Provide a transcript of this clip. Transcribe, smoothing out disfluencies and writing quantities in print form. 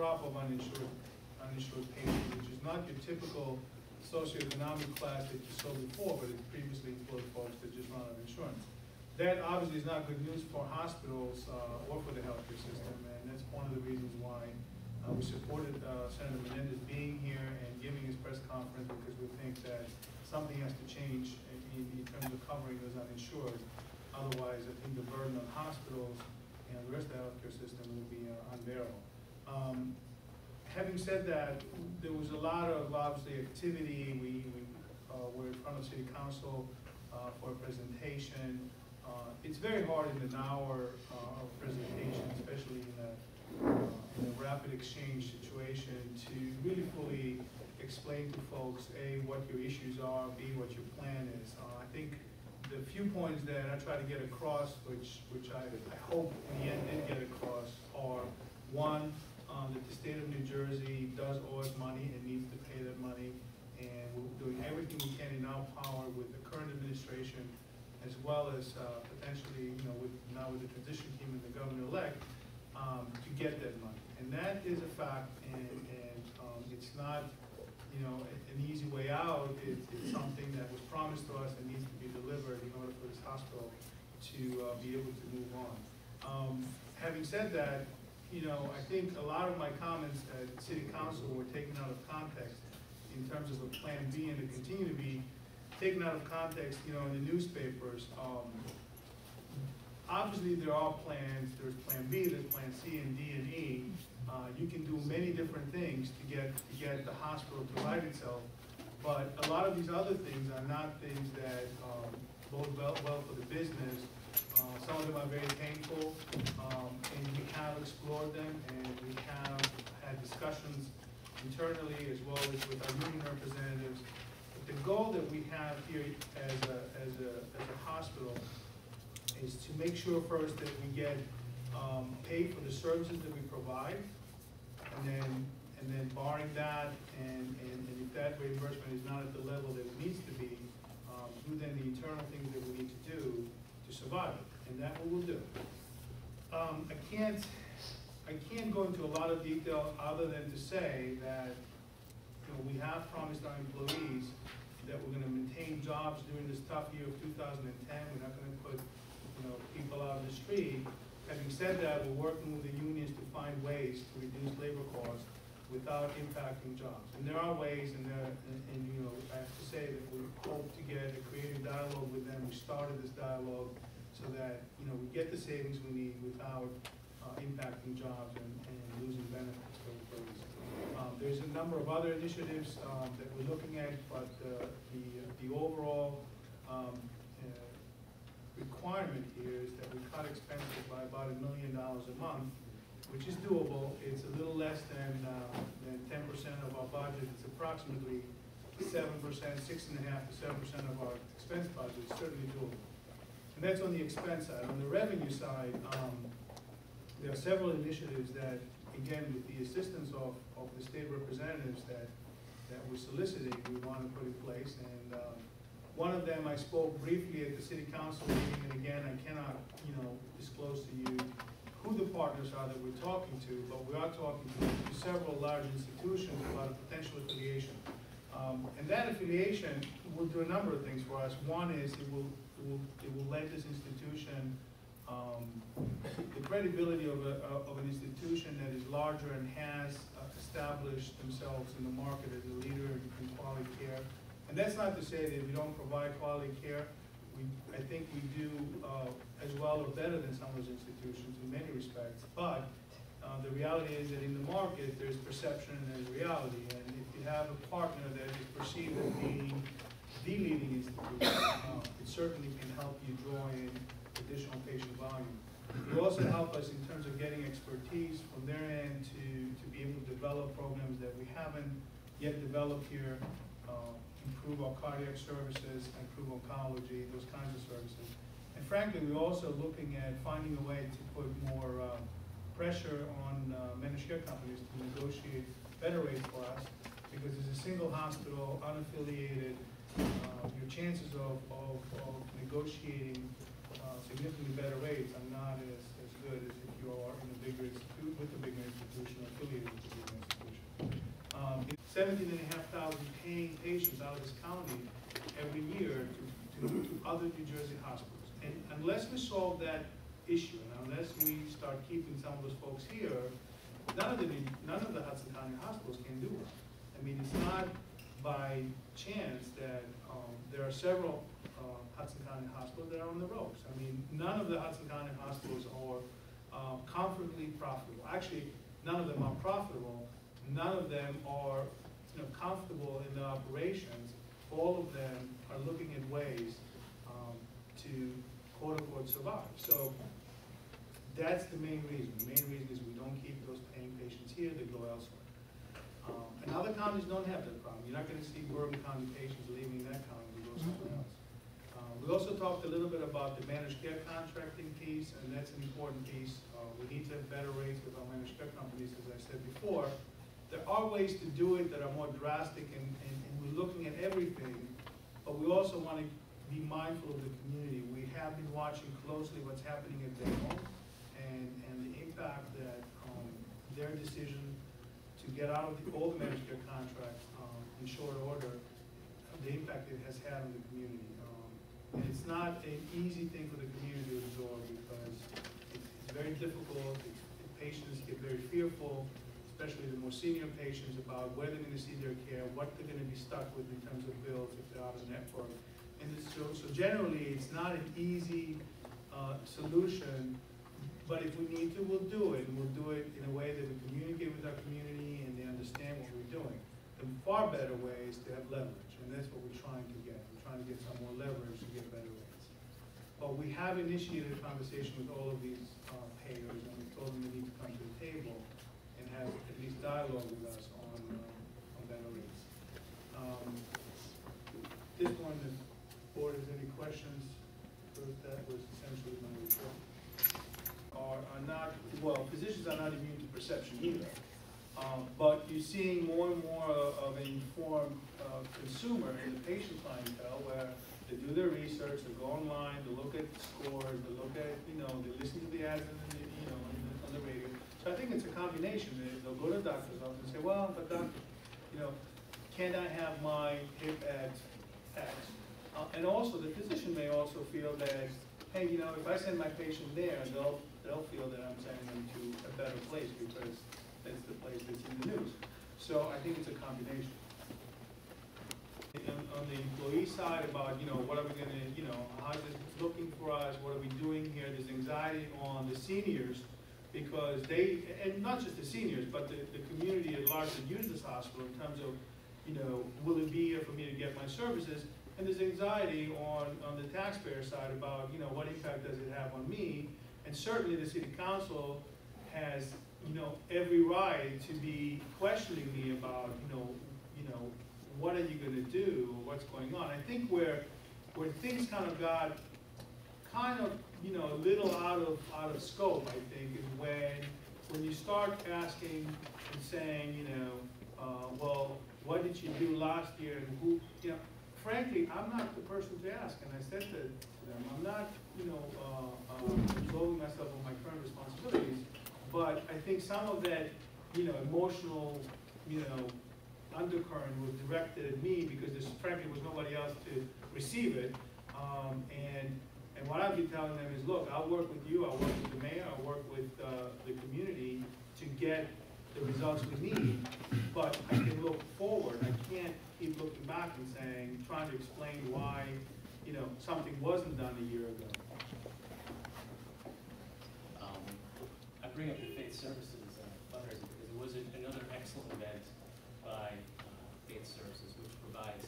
crop of uninsured patients, which is not your typical socioeconomic class that you saw before, but it previously employed folks that just not have insurance. That obviously is not good news for hospitals or for the healthcare system, and that's one of the reasons why we supported Senator Menendez being here and giving his press conference, because we think that something has to change in terms of covering those uninsured. Otherwise, I think the burden on hospitals and the rest of the healthcare system will be unbearable. Having said that, there was a lot of obviously activity. We were in front of City Council for a presentation. It's very hard in an hour of presentation, especially in a rapid exchange situation, to really fully explain to folks, A, what your issues are, B, what your plan is. I think the few points that I try to get across, which I hope in the end did get across, are one, that the state of New Jersey does owe us money and needs to pay that money, and we're doing everything we can in our power with the current administration, as well as potentially, now with the transition team and the governor-elect, to get that money. And that is a fact, and it's not, an easy way out. It's something that was promised to us and needs to be delivered in order for this hospital to be able to move on. Having said that, I think a lot of my comments at City Council were taken out of context in terms of a Plan B, and to continue to be taken out of context, in the newspapers. Obviously, there are plans. There's Plan B, there's Plan C, and D, and E. You can do many different things to get the hospital to right itself, but a lot of these other things are not things that bode well for the business. Some of them are very painful, and we have explored them, and we have had discussions internally as well as with our union representatives. But the goal that we have here as a hospital is to make sure first that we get paid for the services that we provide, and then barring that, and if that reimbursement is not at the level that it needs to be, do then the internal things that we need to do to survive it, and that we will do. I can't go into a lot of detail other than to say that we have promised our employees that we're going to maintain jobs during this tough year of 2010. We're not going to put people out in the street. Having said that, we're working with the unions to find ways to reduce labor costs without impacting jobs. And there are ways, and I have to say that we hope to get a creative dialogue with them. We started this dialogue so that we get the savings we need without impacting jobs and losing benefits for employees. There's a number of other initiatives that we're looking at, but the overall requirement here is that we cut expenses by about $1 million a month, which is doable. It's a little less than 10% of our budget. It's approximately 7%, 6.5% to 7% of our expense budget. It's certainly doable. And that's on the expense side. On the revenue side, there are several initiatives that, again, with the assistance of the state representatives that we're soliciting, we want to put in place. And one of them I spoke briefly at the City Council meeting, and again, I cannot, disclose to you who the partners are that we're talking to, but we are talking to several large institutions about a potential affiliation. And that affiliation will do a number of things for us. One is it will let this institution the credibility of an institution that is larger and has established themselves in the market as a leader in quality care. And that's not to say that we don't provide quality care. I think we do as well or better than some of those institutions in many respects. But the reality is that in the market, there's perception and there's reality. And if you have a partner that is perceived as being the leading institution, it certainly can help you draw in additional patient volume. It will also help us in terms of getting expertise from their end to be able to develop programs that we haven't yet developed here, improve our cardiac services, improve oncology, those kinds of services. And frankly, we're also looking at finding a way to put more pressure on managed care companies to negotiate better rates for us, because as a single hospital, unaffiliated, your chances of negotiating significantly better rates are not as good as if you are in a bigger institute with a bigger institution affiliated with 17,500 paying patients out of this county every year to other New Jersey hospitals. And unless we solve that issue, and unless we start keeping some of those folks here, none of the Hudson County hospitals can do it. I mean, it's not by chance that there are several Hudson County hospitals that are on the ropes. I mean, none of the Hudson County hospitals are comfortably profitable. Actually, none of them are profitable. None of them are comfortable in their operations. All of them are looking at ways to quote-unquote survive. So that's the main reason. The main reason is we don't keep those paying patients here, they go elsewhere. And other counties don't have that problem. You're not going to see Bergen County patients leaving that county to go somewhere else. We also talked a little bit about the managed care contracting piece, and that's an important piece. We need to have better rates with our managed care companies, as I said before. There are ways to do it that are more drastic, and we're looking at everything, but we also want to be mindful of the community. We have been watching closely what's happening at their home, and the impact that their decision to get out of all the managed care contracts in short order, the impact it has had on the community. And it's not an easy thing for the community to absorb because it's very difficult. Patients get very fearful, especially the more senior patients, about where they're going to see their care, what they're going to be stuck with in terms of bills if they're out of network. And so generally, it's not an easy solution, but if we need to, we'll do it. And we'll do it in a way that we communicate with our community and they understand what we're doing. The far better way is to have leverage, and that's what we're trying to get. We're trying to get some more leverage to get better rates. But we have initiated a conversation with all of these payers, and we've told them they need to come to the table and have at least dialogue with us on better rates. At this point, the board has any questions? That was essentially my report. Are not, well, physicians are not immune to perception either. But you're seeing more and more of an informed consumer in the patient clientele where they do their research, they go online, they look at scores, they look at, they listen to the ads on the radio. So I think it's a combination. They'll go to the doctor's office and say, well, but doctor, can I have my hip at X? And also the physician may also feel that, hey, if I send my patient there, they'll feel that I'm sending them to a better place because that's the place that's in the news. So I think it's a combination. On the employee side about, what are we going to, how is this looking for us, what are we doing here? There's anxiety on the seniors because they, and not just the seniors, but the community at large that use this hospital in terms of, will it be here for me to get my services? And there's anxiety on the taxpayer side about, what impact does it have on me? And certainly the city council has, every right to be questioning me about, what are you going to do? What's going on? I think where things kind of got a little out of scope, I think, is when you start asking and saying, well, what did you do last year? And who, frankly, I'm not the person to ask. And I said to them, I'm not, absolving myself of my current responsibilities, but I think some of that, emotional, undercurrent was directed at me because there frankly was nobody else to receive it. And what I've been telling them is, look, I'll work with you, I'll work with the mayor, I'll work with the community to get the results we need, but I can look forward. I can't keep looking back and trying to explain why, something wasn't done a year ago. I bring up the Faith Services fundraiser because it was another excellent event by Faith Services, which provides